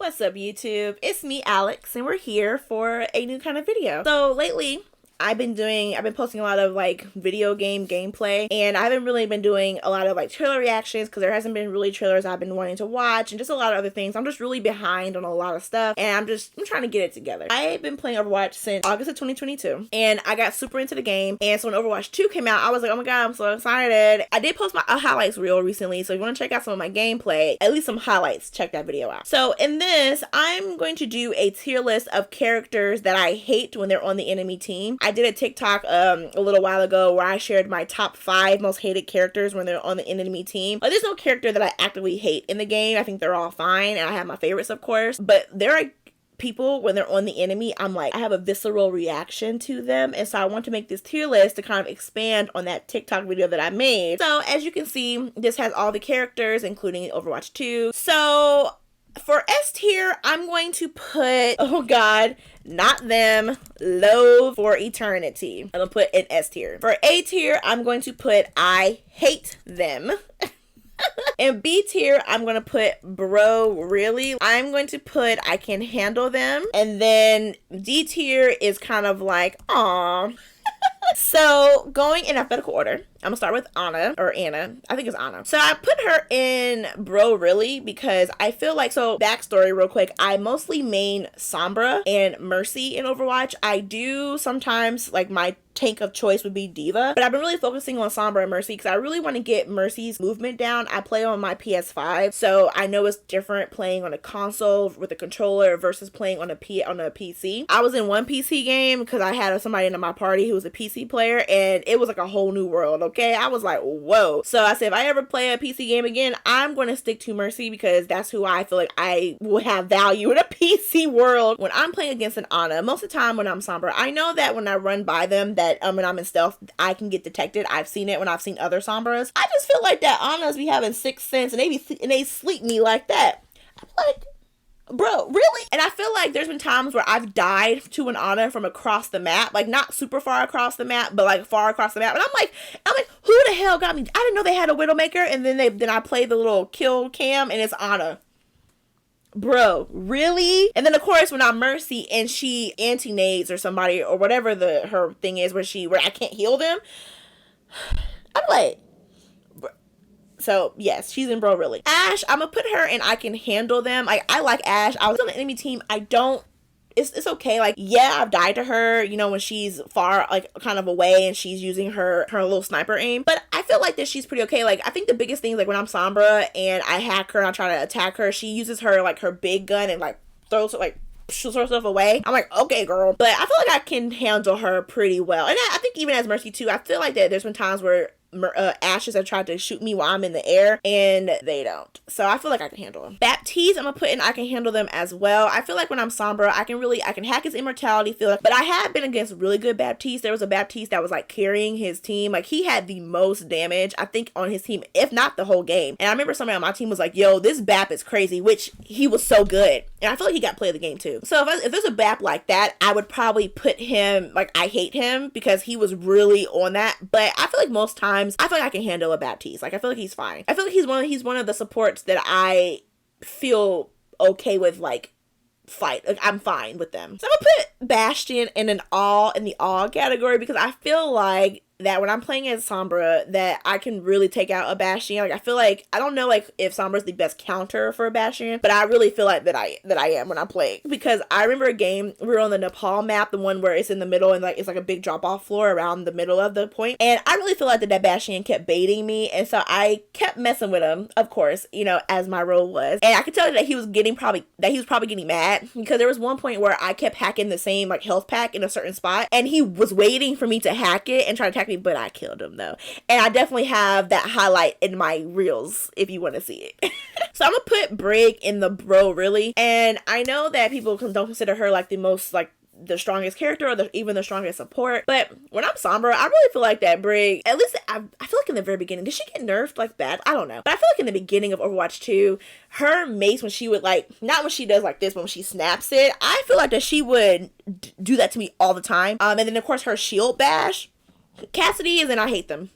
What's up, YouTube? It's me, Alex, and we're here for a new kind of video. So lately, I've been posting a lot of like video game gameplay, and I haven't really been doing a lot of like trailer reactions because there hasn't been really trailers I've been wanting to watch and just a lot of other things. I'm just really behind on a lot of stuff, and I'm trying to get it together. I've been playing Overwatch since August of 2022, and I got super into the game. And so when Overwatch 2 came out, I was like, oh my god, I'm so excited. I did post my highlights reel recently, so if you want to check out some of my gameplay, at least some highlights, check that video out. So in this, I'm going to do a tier list of characters that I hate when they're on the enemy team. I did a TikTok a little while ago where I shared my top 5 most hated characters when they're on the enemy team. Like, there's no character that I actively hate in the game. I think they're all fine, and I have my favorites, of course. But there are people, when they're on the enemy, I'm like, I have a visceral reaction to them. And so I want to make this tier list to kind of expand on that TikTok video that I made. So as you can see, this has all the characters, including Overwatch 2. So for S tier, I'm going to put, oh god, not them, loathe for eternity. I'm gonna put an S tier. For A tier, I'm going to put I hate them. And B tier, I'm gonna put bro really. I'm going to put I can handle them. And then D tier is kind of like aw. So going in alphabetical order, I'm gonna start with Anna, or Anna. I think it's Anna. So I put her in bro really because I feel like, so backstory real quick, I mostly main Sombra and Mercy in Overwatch. I do sometimes, like, my tank of choice would be d.va, but I've been really focusing on Sombra and Mercy because I really want to get Mercy's movement down. I play on my PS5, so I know it's different playing on a console with a controller versus playing on a PC. I was in one PC game because I had somebody in my party who was a PC player, and it was like a whole new world. Okay, I was like, whoa. So I said, if I ever play a PC game again, I'm going to stick to Mercy because that's who I feel like I will have value in a PC world. When I'm playing against an Ana, most of the time when I'm Sombra, I know that when I run by them, that when I'm in stealth, I can get detected. I've seen it when I've seen other Sombras. I just feel like that Anas be having sixth sense, and they sleep me like that. I'm like, bro, really? And I feel like there's been times where I've died to an Ana from across the map, like not super far across the map, but like far across the map. And I'm like, who the hell got me? I didn't know they had a Widowmaker. And then I play the little kill cam, and it's Ana. Bro, really? And then of course when I'm Mercy and she anti-nades or somebody or whatever her thing is where I can't heal them, I'm like, bro. So yes, she's in bro really. Ashe, I'm gonna put her in I can handle them. Like, I like Ashe. I was on the enemy team. It's okay. Like, yeah, I've died to her, you know, when she's far, like, kind of away and she's using her little sniper aim. But I feel like that she's pretty okay. Like, I think the biggest thing is, like, when I'm Sombra and I hack her and I try to attack her, she uses her, like, her big gun and, like, throws herself away. I'm like, okay, girl. But I feel like I can handle her pretty well. And I think even as Mercy too, I feel like that there's been times where Ashes have tried to shoot me while I'm in the air, and they don't. So I feel like I can handle them. Baptiste, I'm gonna put in I can handle them as well. I feel like when I'm Sombra, I can hack his immortality field, but I have been against really good Baptiste. There was a Baptiste that was like carrying his team. Like, he had the most damage, I think, on his team, if not the whole game. And I remember somebody on my team was like, yo, this Bap is crazy, which he was so good. And I feel like he got play of the game too. So if there's a Bap like that, I would probably put him, like, I hate him because he was really on that. But I feel like most times, I feel like I can handle a Baptiste. Like, I feel like he's fine. I feel like he's one of the supports that I feel okay with, like, fight. Like, I'm fine with them. So I'm gonna put Bastion in the all category because I feel like that when I'm playing as Sombra, that I can really take out a Bastion. Like, I feel like, I don't know, like, if Sombra's the best counter for a Bastion, but I really feel like that I am when I'm playing. Because I remember a game, we were on the Nepal map, the one where it's in the middle and, like, it's like a big drop-off floor around the middle of the point. And I really feel like that Bastion kept baiting me, and so I kept messing with him, of course, you know, as my role was. And I could tell that he was probably getting mad, because there was one point where I kept hacking the same, like, health pack in a certain spot, and he was waiting for me to hack it and try to attack me, but I killed him though. And I definitely have that highlight in my reels if you want to see it. So I'm gonna put Brig in the bro really. And I know that people don't consider her like the most, like, the strongest character or even the strongest support, but when I'm Sombra, I really feel like that Brig, at least I feel like in the very beginning, did she get nerfed like that? I don't know, but I feel like in the beginning of Overwatch 2, her mace, when she would, like, not when she does like this, but when she snaps it, I feel like that she would do that to me all the time. And then of course her shield bash, Cassidy is, and I hate them.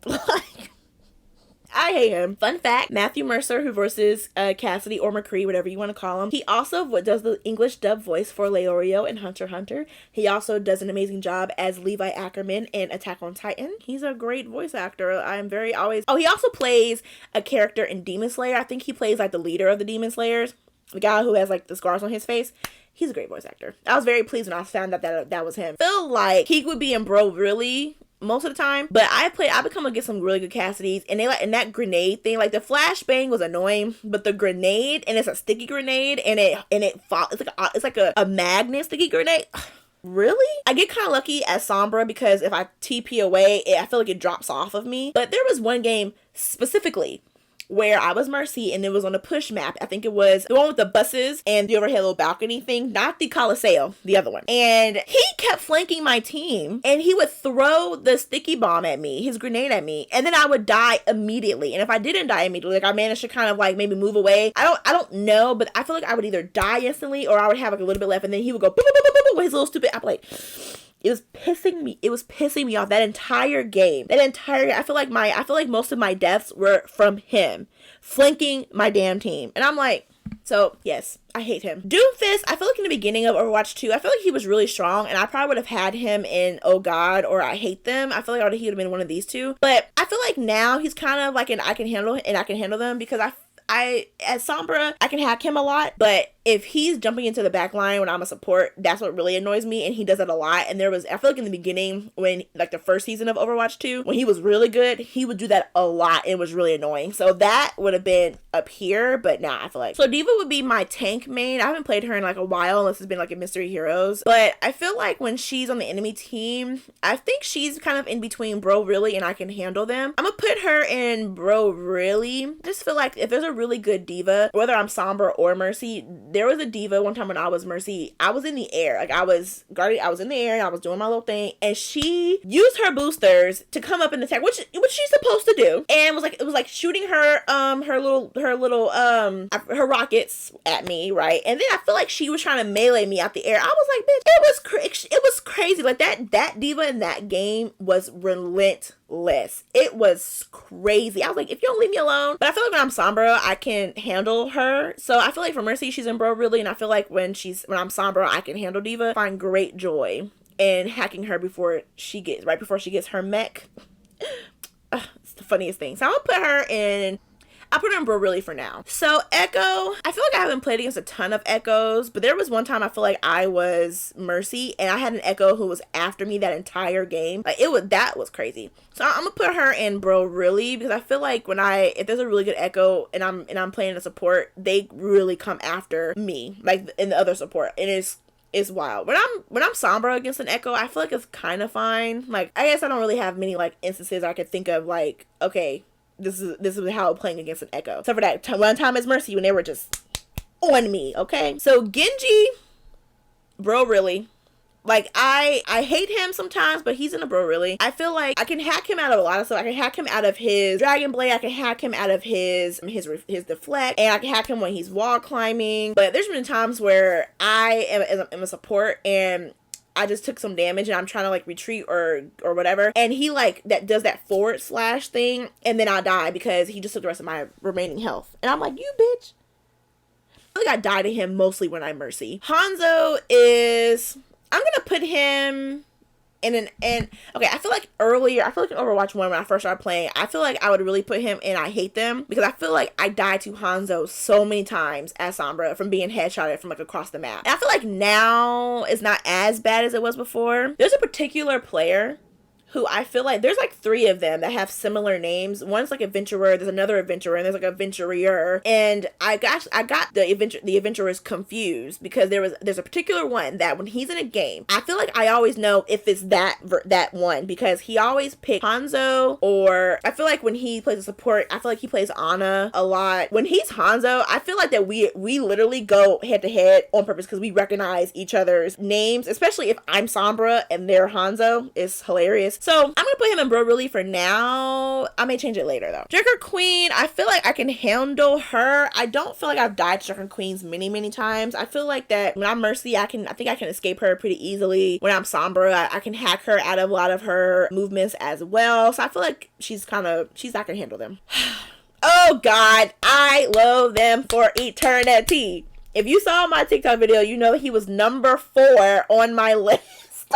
Like, I hate him. Fun fact, Matthew Mercer, who voices Cassidy or McCree, whatever you want to call him, he also does the English dub voice for Leorio in Hunter x Hunter. He also does an amazing job as Levi Ackerman in Attack on Titan. He's a great voice actor. I'm very always... Oh, he also plays a character in Demon Slayer. I think he plays like the leader of the Demon Slayers. The guy who has like the scars on his face. He's a great voice actor. I was very pleased when I found out that was him. I feel like he would be in Bro Really most of the time, but I become against some really good Cassidys, and that grenade thing, like the flashbang was annoying, but the grenade, and it's a sticky grenade, and it's like a magnet sticky grenade. Really? I get kind of lucky as Sombra because if I TP away, I feel like it drops off of me. But there was one game specifically where I was Mercy, and it was on a push map. I think it was the one with the buses and the overhead little balcony thing, not the Coliseo, the other one. And he kept flanking my team, and he would throw the sticky bomb at me, his grenade at me, and then I would die immediately. And if I didn't die immediately, like I managed to kind of like maybe move away. I don't know, but I feel like I would either die instantly or I would have like a little bit left, and then he would go boop, boop, boop, boop, boop, with his little stupid. I'm like, it was pissing me off that entire game. I feel like most of my deaths were from him flanking my damn team. And I'm like, so yes, I hate him. Doomfist, I feel like in the beginning of Overwatch 2, I feel like he was really strong, and I probably would have had him in Oh God or I Hate Them. I feel like he would have been one of these two. But I feel like now he's kind of like I can handle them because as Sombra, I can hack him a lot, but if he's jumping into the back line when I'm a support, that's what really annoys me, and he does it a lot. And I feel like in the beginning, when like the first season of Overwatch 2, when he was really good, he would do that a lot, and it was really annoying. So that would have been up here, but now I feel like. So D.va would be my tank main. I haven't played her in like a while, unless it's been like in Mystery Heroes, but I feel like when she's on the enemy team, I think she's kind of in between Bro Really and I Can Handle Them. I'm gonna put her in Bro Really. I just feel like if there's a really good D.va, whether I'm Sombra or Mercy, there was a D.va one time when I was Mercy. I was in the air. Like I was in the air and I was doing my little thing, and she used her boosters to come up and attack, which she's supposed to do. And it was like shooting her rockets at me, right? And then I feel like she was trying to melee me out the air. I was like, bitch, it was crazy. Like that D.va in that game was relentless. It was crazy. I was like, if you don't leave me alone. But I feel like when I'm Sombra, I can handle her. So I feel like for Mercy, she's in Bro Really, and I feel like when I'm Sombra, I can handle D.va. Find great joy in hacking her before she gets her mech. It's the funniest thing. So I'll put her in Bro Really for now. So Echo, I feel like I haven't played against a ton of Echoes, but there was one time I feel like I was Mercy and I had an Echo who was after me that entire game. Like that was crazy. So I'm gonna put her in Bro Really because I feel like if there's a really good Echo and I'm playing a support, they really come after me, like in the other support. And it's wild. When I'm Sombra against an Echo, I feel like it's kind of fine. Like I guess I don't really have many like instances I could think of like, okay, this is how I'm playing against an Echo. Except for that one time as Mercy when they were just on me, okay? So Genji, Bro Really. Like I hate him sometimes, but he's in a Bro Really. I feel like I can hack him out of a lot of stuff. I can hack him out of his Dragon Blade. I can hack him out of his deflect, and I can hack him when he's wall climbing. But there's been times where I am a support and I just took some damage and I'm trying to like retreat or whatever, and he like does that forward slash thing, and then I die because he just took the rest of my remaining health, and I'm like, you bitch. I feel like I die to him mostly when I'm Mercy. Hanzo I'm gonna put him okay, I feel like in Overwatch 1 when I first started playing, I feel like I would really put him in I Hate Them because I feel like I died to Hanzo so many times as Sombra from being headshotted from like across the map. And I feel like now it's not as bad as it was before. There's a particular player who I feel like there's like 3 of them that have similar names. One's like Adventurer, there's another Adventurer, and there's like Adventurer. And I got the Adventurers confused because there's a particular one that when he's in a game, I feel like I always know if it's that one because he always picks Hanzo, or I feel like when he plays a support, I feel like he plays Ana a lot. When he's Hanzo, I feel like that we literally go head to head on purpose because we recognize each other's names, especially if I'm Sombra and they're Hanzo. It's hilarious. So I'm gonna put him in Bro Really for now. I may change it later though. Joker Queen, I feel like I can handle her. I don't feel like I've died to Joker Queens many times. I feel like that when I'm Mercy, I think I can escape her pretty easily. When I'm Sombra, I can hack her out of a lot of her movements as well. So I feel like I can handle them. Oh God, I love them for eternity. If you saw my TikTok video, you know he was number 4 on my list.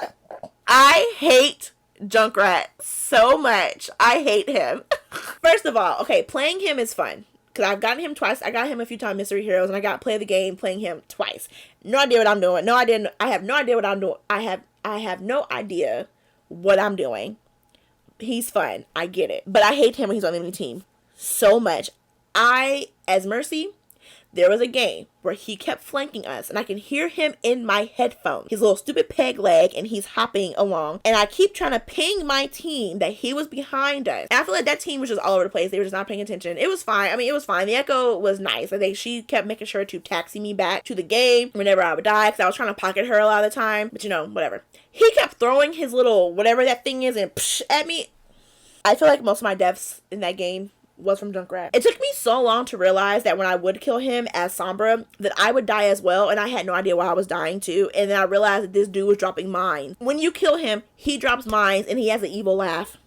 I hate Junkrat so much. I hate him. First of all, okay, playing him is fun. Because I've gotten him twice. I got him a few times Mystery Heroes, and I got play the game playing him twice. No idea what I'm doing. No idea. I have no idea what I'm doing. I have no idea what I'm doing. He's fun. I get it. But I hate him when he's on the enemy team so much. As Mercy, there was a game where he kept flanking us, and I can hear him in my headphones. His little stupid peg leg, and he's hopping along. And I keep trying to ping my team that he was behind us. And I feel like that team was just all over the place. They were just not paying attention. It was fine. I mean, it was fine. The Echo was nice. I think she kept making sure to taxi me back to the game whenever I would die, because I was trying to pocket her a lot of the time. But you know, whatever. He kept throwing his little whatever that thing is and psh at me. I feel like most of my deaths in that game was from Junkrat. It took me so long to realize that when I would kill him as Sombra, that I would die as well, and I had no idea why I was dying too. And then I realized that this dude was dropping mines. When you kill him, he drops mines, and he has an evil laugh.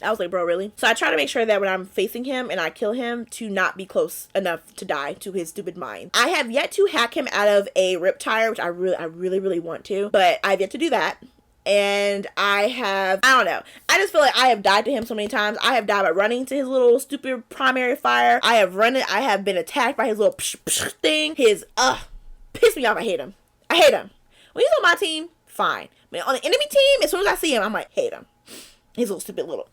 I was like, bro, really? So I try to make sure that when I'm facing him and I kill him, to not be close enough to die to his stupid mine. I have yet to hack him out of a Riptire, which I really want to, but I've yet to do that. And I don't know. I just feel like I have died to him so many times. I have died by running to his little stupid primary fire. I have been attacked by his little psh, psh thing. Piss me off. I hate him. When he's on my team, fine. But on the enemy team, as soon as I see him, I'm like, hate him. His little stupid little.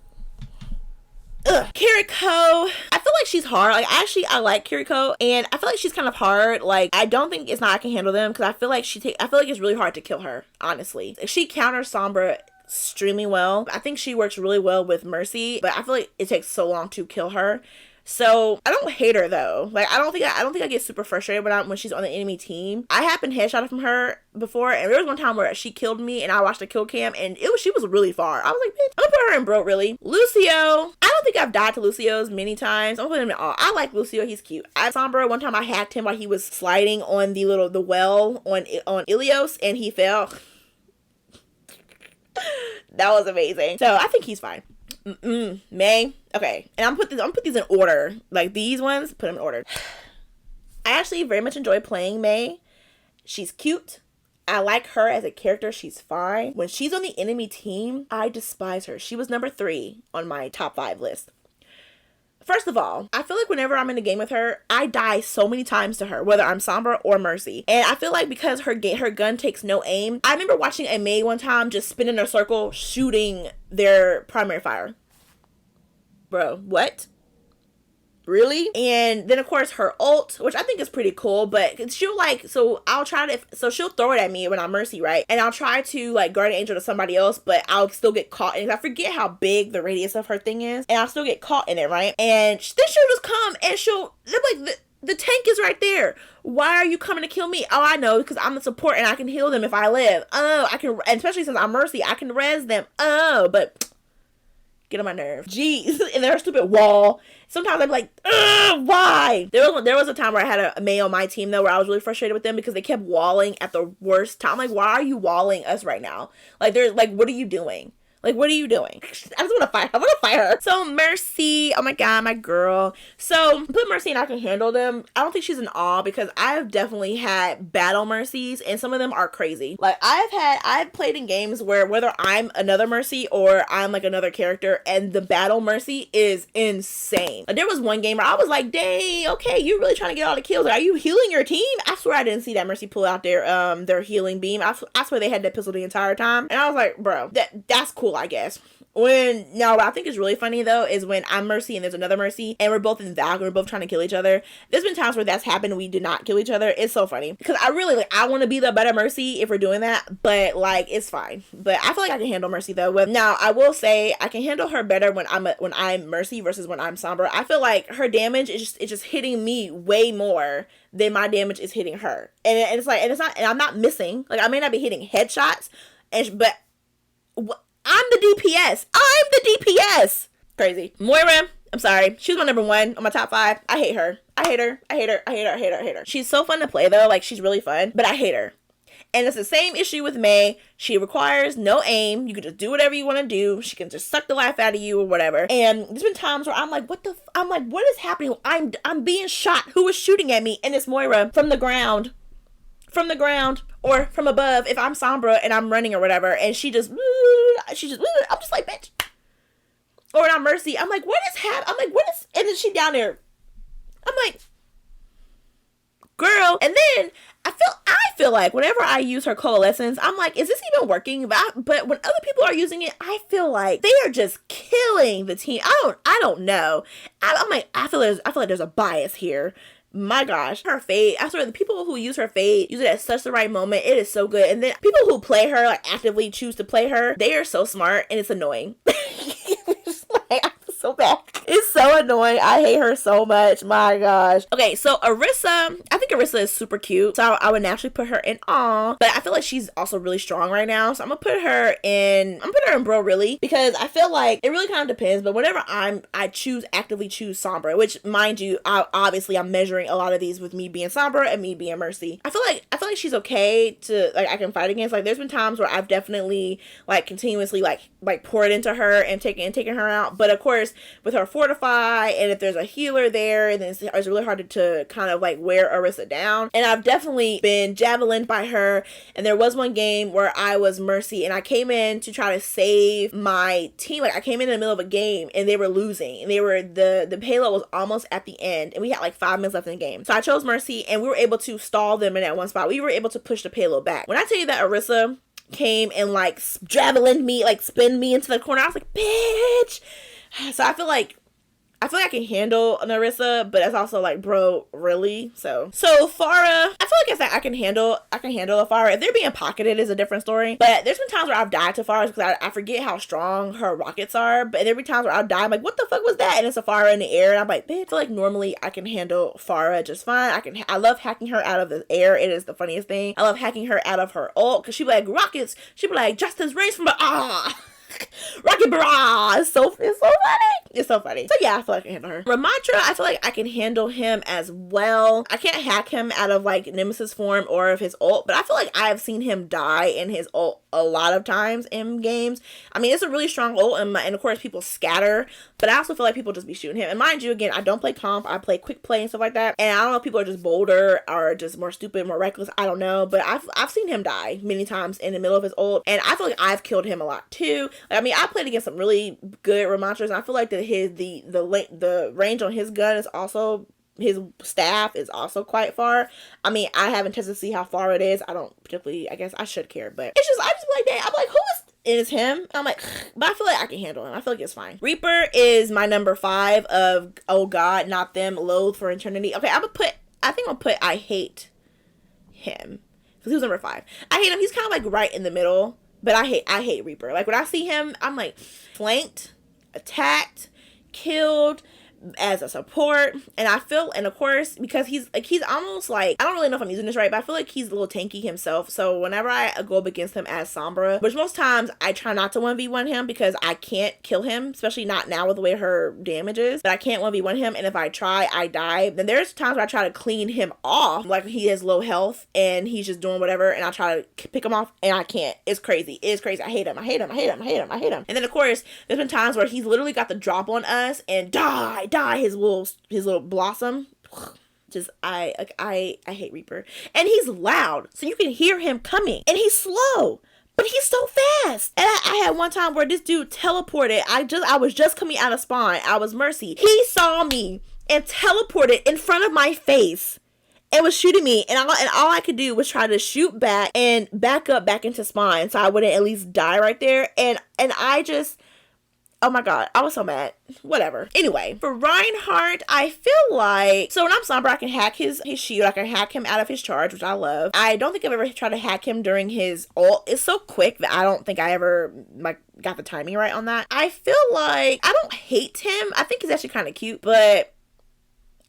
Kiriko, I feel like she's hard. Like, actually, I like Kiriko, and I feel like she's kind of hard. Like, I don't think it's not I can handle them, because I feel like it's really hard to kill her, honestly. She counters Sombra extremely well. I think she works really well with Mercy, but I feel like it takes so long to kill her. So I don't hate her though. Like, I don't think I get super frustrated when she's on the enemy team. I have been headshotted from her before, and there was one time where she killed me and I watched the kill cam, and she was really far. I was like, bitch, I'm gonna put her in broke, really. Lucio, I don't think I've died to Lucio's many times. I'm putting him in all. I like Lucio, he's cute. Sombra, one time I hacked him while he was sliding on the well on Ilios, and he fell. That was amazing. So I think he's fine. May. Okay, and I'm gonna put these in order. Like, these ones, put them in order. I actually very much enjoy playing May. She's cute. I like her as a character. She's fine. When she's on the enemy team, I despise her. She was number 3 on my top 5 list. First of all, I feel like whenever I'm in a game with her, I die so many times to her, whether I'm Sombra or Mercy. And I feel like because her gun takes no aim. I remember watching a May one time just spin in a circle, shooting their primary fire. Bro, what? Really? And then of course her ult, which I think is pretty cool, but she'll she'll throw it at me when I'm Mercy, right? And I'll try to like guardian angel to somebody else, but I'll still get caught. And I forget how big the radius of her thing is, and I'll still get caught in it, right? And then she'll just come and the tank is right there. Why are you coming to kill me? Oh, I know, because I'm the support and I can heal them if I live. Oh, I can, and especially since I'm Mercy, I can res them. Oh, but get on my nerve. Jeez. And their stupid wall. Sometimes I'm like, why? There was a time where I had a May on my team though, where I was really frustrated with them because they kept walling at the worst time. Like, why are you walling us right now? Like, what are you doing? Like, what are you doing? I just want to fight. I want to fight her. So Mercy, oh my god, my girl. So put Mercy and I can handle them. I don't think she's an all, because I've definitely had battle Mercies, and some of them are crazy. Like, I've played in games where whether I'm another Mercy or I'm like another character, and the battle Mercy is insane. Like, there was one game where I was like, dang, okay, you're really trying to get all the kills. Like, are you healing your team? I swear I didn't see that Mercy pull out their healing beam. I swear they had that pistol the entire time, and I was like, bro, that's cool, I guess. What I think is really funny though is when I'm Mercy and there's another Mercy and we're both in Valk and we're both trying to kill each other. There's been times where that's happened and we did not kill each other. It's so funny because I want to be the better Mercy if we're doing that, but like, it's fine. But I feel like I can handle Mercy though. Now I will say I can handle her better when I'm Mercy versus when I'm Sombra. I feel like her damage is just hitting me way more than my damage is hitting her, and it's like, and I'm not missing. Like, I may not be hitting headshots, but I'm the DPS. Crazy. Moira, I'm sorry. She was my number 1 on my top 5. I hate her. She's so fun to play though. Like, she's really fun, but I hate her. And it's the same issue with Mei. She requires no aim. You can just do whatever you want to do. She can just suck the life out of you or whatever. And there's been times where I'm like, I'm like, what is happening? I'm being shot. Who is shooting at me? And it's Moira from the ground. Or from above if I'm Sombra and I'm running or whatever. And I'm just like, bitch. Or when I'm Mercy, I'm like, what is happening? I'm like, what is, and then she down there. I'm like, girl. And then I feel like whenever I use her coalescence, I'm like, is this even working? But when other people are using it, I feel like they are just killing the team. I don't know. I'm like, I feel like there's a bias here. My gosh, her fade, I swear the people who use her fade use it at such the right moment. It is so good. And then people who play her, like actively choose to play her, they are so smart and it's annoying. It's like, I feel so bad. It's so annoying. I hate her so much. My gosh. Okay, so Orisa, I think Orisa is super cute. So I would naturally put her in Aw. But I feel like she's also really strong right now. So I'm gonna put her in Bro Really. Because I feel like it really kind of depends. But whenever I actively choose Sombra, which mind you, I'm measuring a lot of these with me being Sombra and me being Mercy. I feel like she's okay to, like, I can fight against. Like, there's been times where I've definitely, like, continuously, like poured into her and taking her out. But of course, with her fortify, and if there's a healer there, then it's really hard to kind of like wear Orisa down. And I've definitely been javelined by her. And there was one game where I was Mercy and I came in to try to save my team. Like, I came in the middle of a game and they were losing, and the payload was almost at the end, and we had like 5 minutes left in the game. So I chose Mercy and we were able to stall them in that one spot. We were able to push the payload back. When I tell you that Orisa came and like javelined me, like spin me into the corner, I was like, bitch. So I feel like I can handle an Orisa, but it's also like, bro, really? So Pharah, I feel like I can handle a Pharah. If they're being pocketed is a different story. But there's been times where I've died to Pharah because I forget how strong her rockets are. But there be times where I'll die, I'm like, what the fuck was that? And it's a Pharah in the air, and I'm like, bitch. I feel like normally I can handle Pharah just fine. I love hacking her out of the air. It is the funniest thing. I love hacking her out of her ult because she be like, rockets. She be like, Justice race from the Rocket Barrage. It's so funny. It's so funny. So yeah, I feel like I can handle her. Ramattra, I feel like I can handle him as well. I can't hack him out of like Nemesis form or of his ult, but I feel like I've seen him die in his ult a lot of times in games. I mean, it's a really strong ult, and of course people scatter, but I also feel like people just be shooting him. And mind you, again, I don't play comp. I play quick play and stuff like that. And I don't know if people are just bolder or just more stupid, more reckless. I don't know, but I've seen him die many times in the middle of his ult, and I feel like I've killed him a lot too. I mean, I played against some really good Ramattras, and I feel like that the range on his gun is also, his staff is also quite far. I mean, I haven't tested to see how far it is. I don't particularly, I guess I should care, but I just be like, dang, I'm like, who is him? I'm like, but I feel like I can handle him. I feel like it's fine. Reaper is my number 5 of, oh God, not them, Loathe for Eternity. Okay, I think I'll put I hate him, because he was number 5. I hate him. He's kind of like right in the middle. But I hate Reaper. Like, when I see him, I'm like, flanked, attacked, killed as a support. And of course, because he's almost like, I don't really know if I'm using this right, but I feel like he's a little tanky himself. So whenever I go up against him as Sombra, which most times I try not to 1v1 him because I can't kill him, especially not now with the way her damage is, but I can't 1v1 him. And if I try, I die. Then there's times where I try to clean him off, like he has low health and he's just doing whatever, and I try to pick him off and I can't. It's crazy. I hate him. And then of course, there's been times where he's literally got the drop on us and die, his little blossom. Just I hate Reaper. And he's loud, so you can hear him coming, and he's slow, but he's so fast. And I had one time where this dude teleported. I was just coming out of spawn. I was Mercy. He saw me and teleported in front of my face and was shooting me, and all I could do was try to shoot back and back up back into spawn so I wouldn't at least die right there. And I just, oh my God, I was so mad. Whatever. Anyway, for Reinhardt, I feel like, so when I'm Sombra, I can hack his shield. I can hack him out of his charge, which I love. I don't think I've ever tried to hack him during his ult. It's so quick that I don't think I ever got the timing right on that. I feel like I don't hate him. I think he's actually kind of cute, but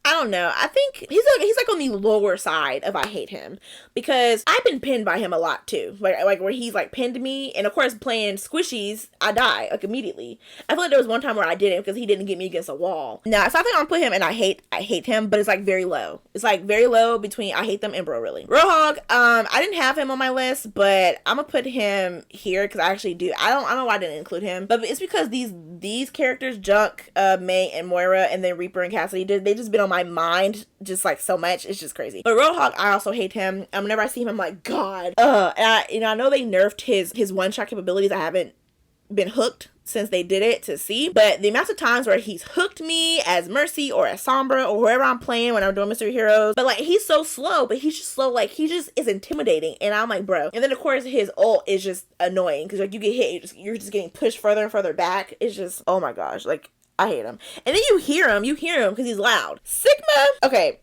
I don't know. I think he's like on the lower side of I hate him, because I've been pinned by him a lot too. Like where he's like pinned me, and of course playing squishies, I die like immediately. I feel like there was one time where I didn't because he didn't get me against a wall. Now, so I think I'm gonna put him and I hate him, but it's like very low. It's like very low between I hate them and bro really. Roadhog, I didn't have him on my list, but I'm gonna put him here because I actually do. I don't know why I didn't include him, but it's because these characters, Junk, May, and Moira, and then Reaper and Cassidy, they just been on my mind just like so much. It's just crazy. But Roadhog, I also hate him. Whenever I see him, I'm like, God. And I know they nerfed his one-shot capabilities. I haven't been hooked since they did it to see, but the amount of times where he's hooked me as Mercy or as Sombra or whoever I'm playing when I'm doing Mystery Heroes, but like he's so slow, but he's just slow, like he just is intimidating, and I'm like, bro. And then of course his ult is just annoying because like you get hit, you're just getting pushed further and further back. It's just, oh my gosh, like I hate him. And then you hear him because he's loud. Sigma, okay,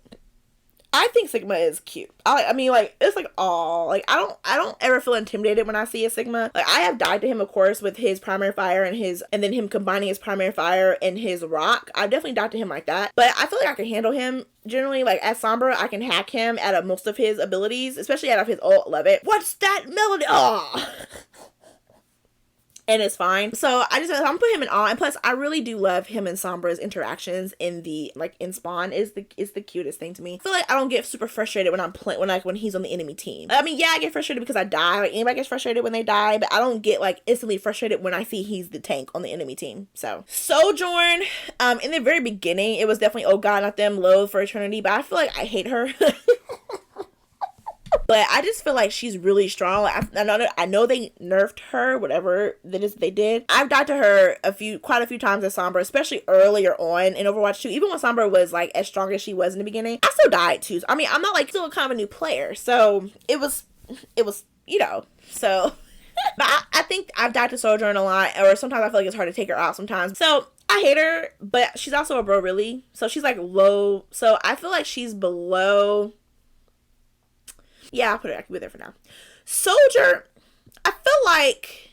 I think Sigma is cute. I mean, like, it's like, aw, like, I don't ever feel intimidated when I see a Sigma. Like, I have died to him, of course, with his primary fire and then him combining his primary fire and his rock. I've definitely died to him like that. But I feel like I can handle him. Generally, like, as Sombra, I can hack him out of most of his abilities, especially out of his ult. Love it. What's that melody? Aw. And it's fine. So I'm gonna put him in awe. And plus, I really do love him and Sombra's interactions in Spawn is the cutest thing to me. I feel like I don't get super frustrated when I'm playing when he's on the enemy team. I mean, yeah, I get frustrated because I die. Like anybody gets frustrated when they die, but I don't get like instantly frustrated when I see he's the tank on the enemy team. So Sojourn, in the very beginning, it was definitely, oh God, not them, loathe for eternity. But I feel like I hate her. But I just feel like she's really strong. Like, I know they nerfed her, whatever they did. I've died to her quite a few times as Sombra, especially earlier on in Overwatch 2. Even when Sombra was like as strong as she was in the beginning, I still died too. I mean, I'm not like still kind of a new player, so it was so. But I think I've died to Sojourn a lot, or sometimes I feel like it's hard to take her out sometimes. So I hate her, but she's also a bro really. So she's like low. So I feel like she's below. Yeah, I'll put it. I can be there for now. Soldier, I feel like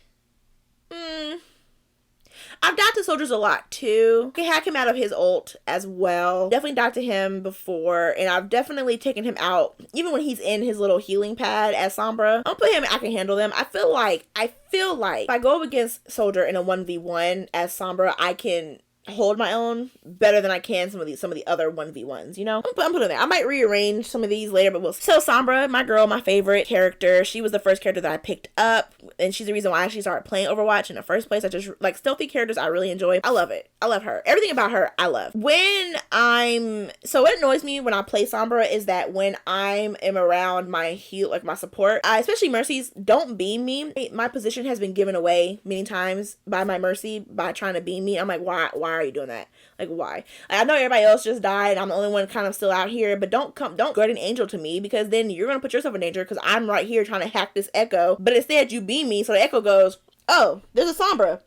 I've died to soldiers a lot too. I can hack him out of his ult as well. Definitely died to him before, and I've definitely taken him out even when he's in his little healing pad as Sombra. I'll put him. I can handle them. I feel like if I go up against soldier in a 1v1 as Sombra, I can hold my own better than I can some of the other 1v1s, you know? I'm putting it there. I might rearrange some of these later, but we'll see. So Sombra, my girl, my favorite character. She was the first character that I picked up, and she's the reason why I actually started playing Overwatch in the first place. I just like stealthy characters. I really enjoy. I love it. I love her. Everything about her, I love. What annoys me when I play Sombra is that when I am around my heal, like my support, especially Mercy's, don't beam me. My position has been given away many times by my Mercy by trying to beam me. I'm like, why are you doing that? Like, why? Like, I know everybody else just died. I'm the only one kind of still out here, but don't guard an angel to me, because then you're gonna put yourself in danger because I'm right here trying to hack this echo. But instead you beam me, so the echo goes, oh, there's a Sombra.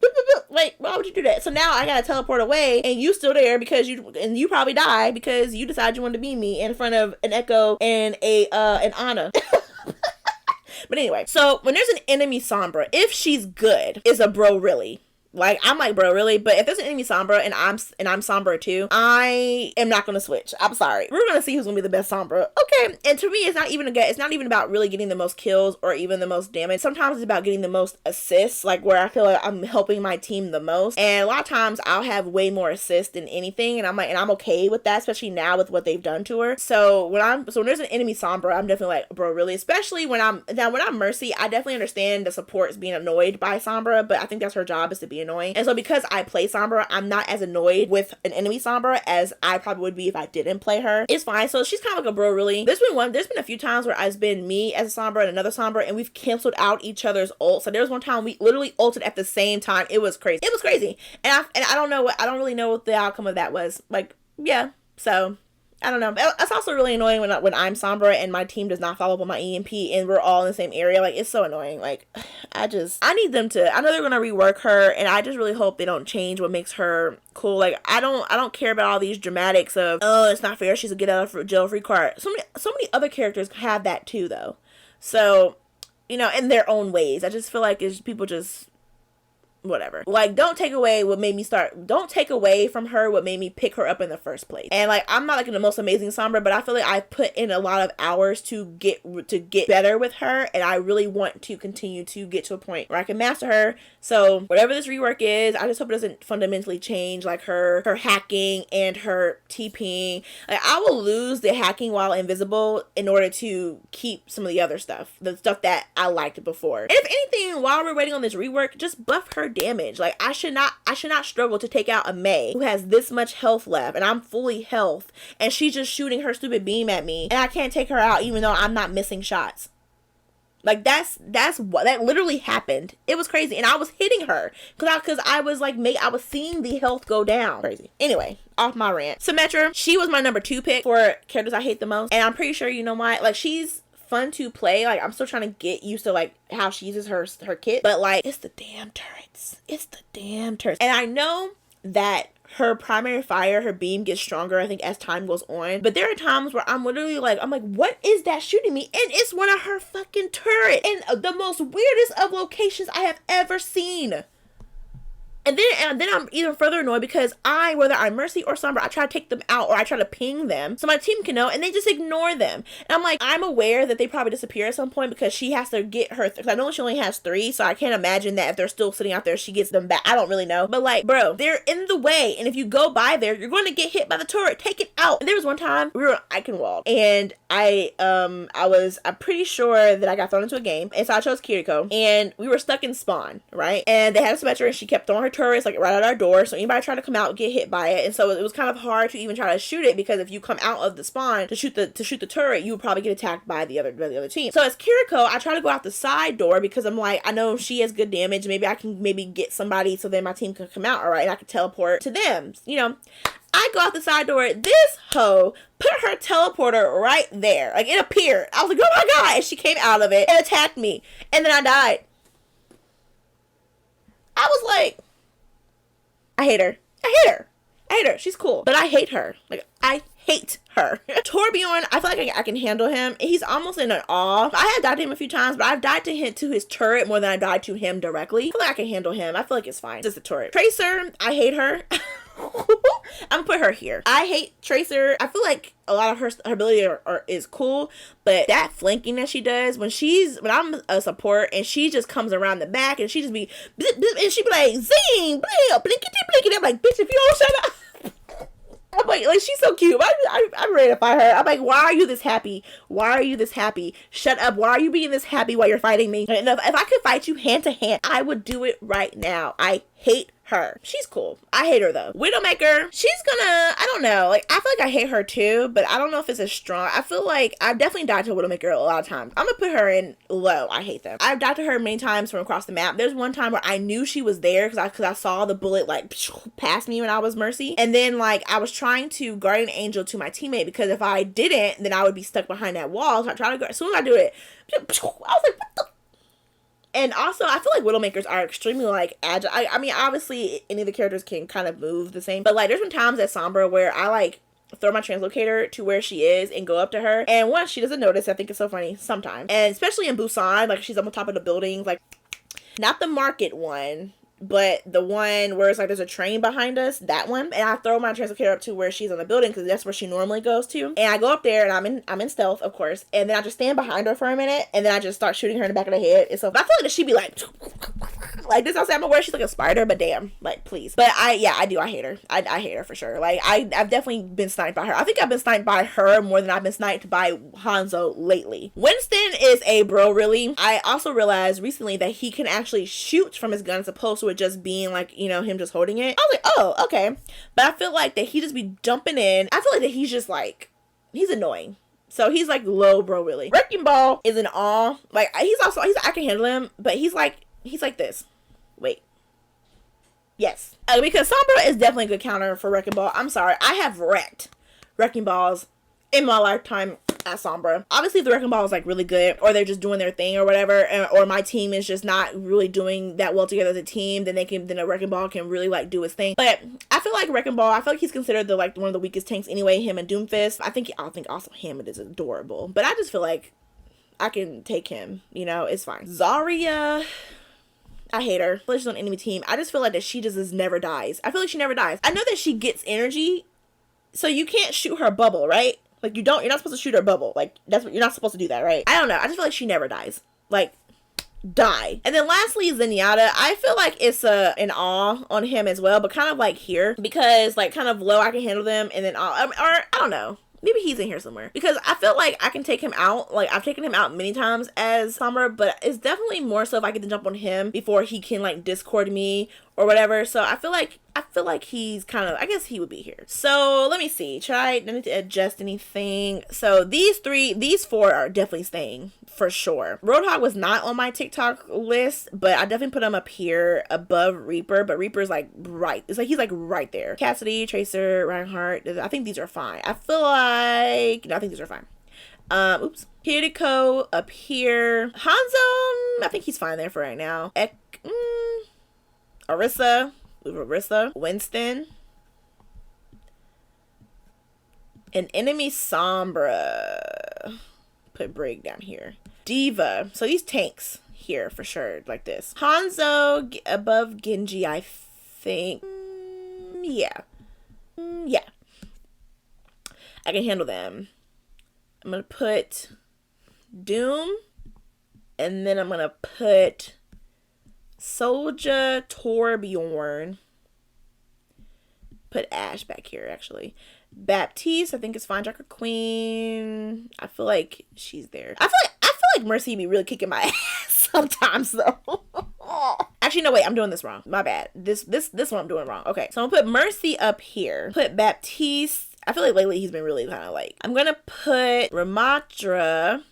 Like, why would you do that? So now I gotta teleport away, and you still there because you probably die because you decided you wanted to beam me in front of an echo and an Ana. But anyway, so when there's an enemy Sombra, if she's good, is a bro really? Like, I'm like, bro, really? But if there's an enemy Sombra and I'm Sombra too, I am not gonna switch. I'm sorry. We're gonna see who's gonna be the best Sombra. Okay. And to me, it's not even about really getting the most kills or even the most damage. Sometimes it's about getting the most assists, like where I feel like I'm helping my team the most. And a lot of times I'll have way more assists than anything, and I'm okay with that, especially now with what they've done to her. So when there's an enemy Sombra, I'm definitely like, bro, really? Especially when I'm Mercy, I definitely understand the supports being annoyed by Sombra, but I think that's her job, is to be annoying. And so because I play Sombra, I'm not as annoyed with an enemy Sombra as I probably would be if I didn't play her. It's fine. So she's kind of like a bro really. There's been a few times where it's been me as a Sombra and another Sombra, and we've canceled out each other's ults. So there was one time we literally ulted at the same time. It was crazy. And I don't really know what the outcome of that was. Like, yeah. So I don't know. It's also really annoying when I'm Sombra and my team does not follow up on my EMP and we're all in the same area. Like, it's so annoying. Like, I need them to, I know they're going to rework her, and I just really hope they don't change what makes her cool. Like, I don't care about all these dramatics of, oh, it's not fair, she's a get out of jail free card. So many other characters have that too, though. So, you know, in their own ways. I just feel like it's people just whatever. Like, don't take away from her what made me pick her up in the first place. And like, I'm not like the most amazing Sombra, but I feel like I put in a lot of hours to get better with her, and I really want to continue to get to a point where I can master her. So whatever this rework is, I just hope it doesn't fundamentally change like her hacking and her TPing. Like, I will lose the hacking while invisible in order to keep some of the other stuff, the stuff that I liked before. And if anything, while we're waiting on this rework, just buff her damage. Like, I should not struggle to take out a Mei who has this much health left, and I'm fully health, and she's just shooting her stupid beam at me, and I can't take her out even though I'm not missing shots. Like, that's what that literally happened. It was crazy, and I was hitting her because I was like, I was seeing the health go down. Crazy. Anyway, off my rant. Symmetra, she was my number 2 pick for characters I hate the most, and I'm pretty sure you know why. Like, she's fun to play. Like, I'm still trying to get used to like how she uses her kit, but like, it's the damn turrets. And I know that her primary fire, her beam gets stronger, I think, as time goes on. But there are times where I'm literally like, what is that shooting me? And it's one of her fucking turrets in the most weirdest of locations I have ever seen. And then I'm even further annoyed because whether I'm Mercy or Sombra, I try to take them out or I try to ping them so my team can know, and they just ignore them. And I'm like, I'm aware that they probably disappear at some point because she has to get her, because I know she only has 3, so I can't imagine that if they're still sitting out there, she gets them back. I don't really know. But like, bro, they're in the way, and if you go by there, you're going to get hit by the turret. Take it out. And there was one time we were on Eichenwald, and I'm pretty sure that I got thrown into a game, and so I chose Kiriko, and we were stuck in spawn, right? And they had a Symmetra, and she kept throwing her turrets like right at our door, so anybody trying to come out get hit by it. And so it was kind of hard to even try to shoot it, because if you come out of the spawn to shoot the turret, you would probably get attacked by the other team. So as Kiriko, I try to go out the side door because I'm like, I know she has good damage, maybe I can get somebody so then my team can come out, all right, and I can teleport to them, you know. I go out the side door, this hoe put her teleporter right there, like it appeared. I was like, oh my god, and she came out of it and attacked me, and then I died. I was like, I hate her. She's cool, but I hate her. Like, I hate her. Torbjorn, I feel like I can handle him. He's almost in an awe. I have died to him a few times, but I've died to his turret more than I died to him directly. I feel like I can handle him. I feel like it's fine. It's just the turret. Tracer, I hate her. I'm gonna put her here. I hate Tracer. I feel like a lot of her ability is cool, but that flanking that she does when I'm a support and she just comes around the back and she just be and she be like zing blinkety blinkety. I'm like, bitch, if you don't shut up. I'm like she's so cute. I'm ready to fight her. I'm like, why are you this happy? Shut up. Why are you being this happy while you're fighting me? And if I could fight you hand to hand, I would do it right now. I hate her. She's cool. I hate her though. Widowmaker, she's gonna, I don't know, like, I feel like I hate her too, but I don't know if it's as strong. I feel like I've definitely died to Widowmaker a lot of times. I'm gonna put her in low. I hate them. I've died to her many times from across the map. There's one time where I knew she was there because I saw the bullet like pass me when I was Mercy, and then like I was trying to Guardian Angel to my teammate, because if I didn't, then I would be stuck behind that wall. So I try to go, as soon as I do it, I was like, what the. And also, I feel like Widowmakers are extremely, like, agile. I mean, obviously, any of the characters can kind of move the same. But, like, there's been times at Sombra where I, like, throw my translocator to where she is and go up to her. And once she doesn't notice, I think it's so funny sometimes. And especially in Busan, like, she's up on top of the buildings. Like, not the market one, but the one where it's like there's a train behind us, that one. And I throw my translocator up to where she's on the building, because that's where she normally goes to. And I go up there, and I'm in stealth, of course, and then I just stand behind her for a minute, and then I just start shooting her in the back of the head. And so I feel like that she'd be like this. I'll say I'm aware she's like a spider, but damn, like, please. But I do. I hate her. I hate her for sure. Like, I've definitely been sniped by her. I think I've been sniped by her more than I've been sniped by Hanzo lately. Winston is a bro, really. I also realized recently that he can actually shoot from his gun as opposed to it just being like, you know, him just holding it. I was like, oh, okay. But I feel like that he just be jumping in. I feel like that he's just like, he's annoying. So he's like low bro, really. Wrecking Ball is in awe. Like, I can handle him, but he's like this. Wait. Yes. Because Sombra is definitely a good counter for Wrecking Ball. I'm sorry. I have wrecked Wrecking Balls in my lifetime at Sombra. Obviously, if the Wrecking Ball is like really good, or they're just doing their thing or whatever, or my team is just not really doing that well together as a team, then a Wrecking Ball can really like do his thing. But I feel like Wrecking Ball, I feel like he's considered one of the weakest tanks anyway, him and Doomfist. I think also Hammond is adorable, but I just feel like I can take him, you know, it's fine. Zarya, I hate her. I feel like she's on enemy team. I just feel like that she just never dies. I feel like she never dies. I know that she gets energy, so you can't shoot her bubble, right? Like, you're not supposed to shoot her bubble. Like, that's what, you're not supposed to do that, right? I don't know. I just feel like she never dies. Like, die. And then lastly, Zenyatta. I feel like it's an awe on him as well, but kind of like here, because like kind of low I can handle them, and then or I don't know. Maybe he's in here somewhere, because I feel like I can take him out. Like, I've taken him out many times as Sombra, but it's definitely more so if I get to jump on him before he can like discord me or whatever. So I feel like he's kind of, I guess he would be here. So let me see. I need to adjust anything. So these four are definitely staying for sure. Roadhog was not on my TikTok list, but I definitely put him up here above Reaper. But Reaper's like right. It's like he's like right there. Cassidy, Tracer, Reinhardt. I think these are fine. I feel like no, I think these are fine. Oops. Kiriko up here. Hanzo, I think he's fine there for right now. Orisa. Winston. An enemy Sombra. Put Brig down here. D.va. So these tanks here for sure, like this. Hanzo above Genji, I think. Yeah. Yeah. I can handle them. I'm going to put Doom. And then I'm going to put Soldier, Torbjorn. Put Ashe back here, actually. Baptiste, I think is fine. Joker Queen. I feel like she's there. I feel like Mercy be really kicking my ass sometimes, though. Actually, no, wait. I'm doing this wrong. My bad. This one I'm doing wrong. Okay, so I'm gonna put Mercy up here. Put Baptiste. I feel like lately he's been really kind of like. I'm gonna put Ramatra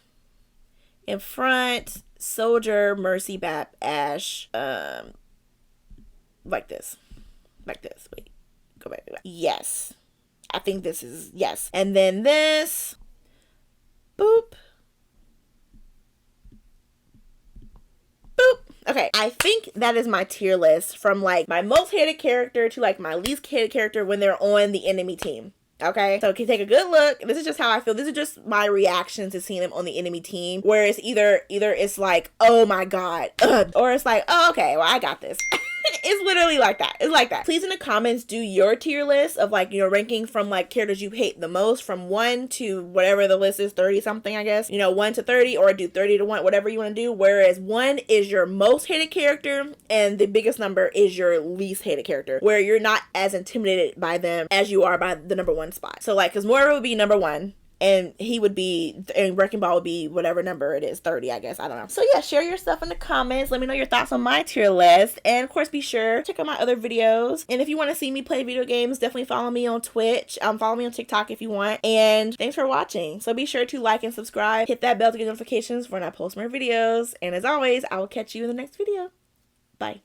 in front. Soldier, Mercy, Ashe. Like this. Wait. Go back. Yes. I think this is, yes. And then this. Boop. Boop. Okay. I think that is my tier list from like my most hated character to like my least hated character when they're on the enemy team. Okay, so can take a good look. This is just how I feel. This is just my reaction to seeing them on the enemy team, where it's either it's like, oh my god, ugh, or it's like, oh, okay, well, I got this. It's literally like that. It's like that. Please in the comments do your tier list of like, you know, ranking from like characters you hate the most, from 1 to whatever the list is, 30 something, I guess, you know, 1 to 30, or do 30 to 1, whatever you want to do, whereas 1 is your most hated character and the biggest number is your least hated character, where you're not as intimidated by them as you are by the number 1 spot. So like, because Moira would be number 1, and he would be, and Wrecking Ball would be whatever number it is, 30, I guess. I don't know. So yeah, share your stuff in the comments. Let me know your thoughts on my tier list. And of course, be sure to check out my other videos. And if you want to see me play video games, definitely follow me on Twitch. Follow me on TikTok if you want. And thanks for watching. So be sure to like and subscribe. Hit that bell to get notifications when I post more videos. And as always, I will catch you in the next video. Bye.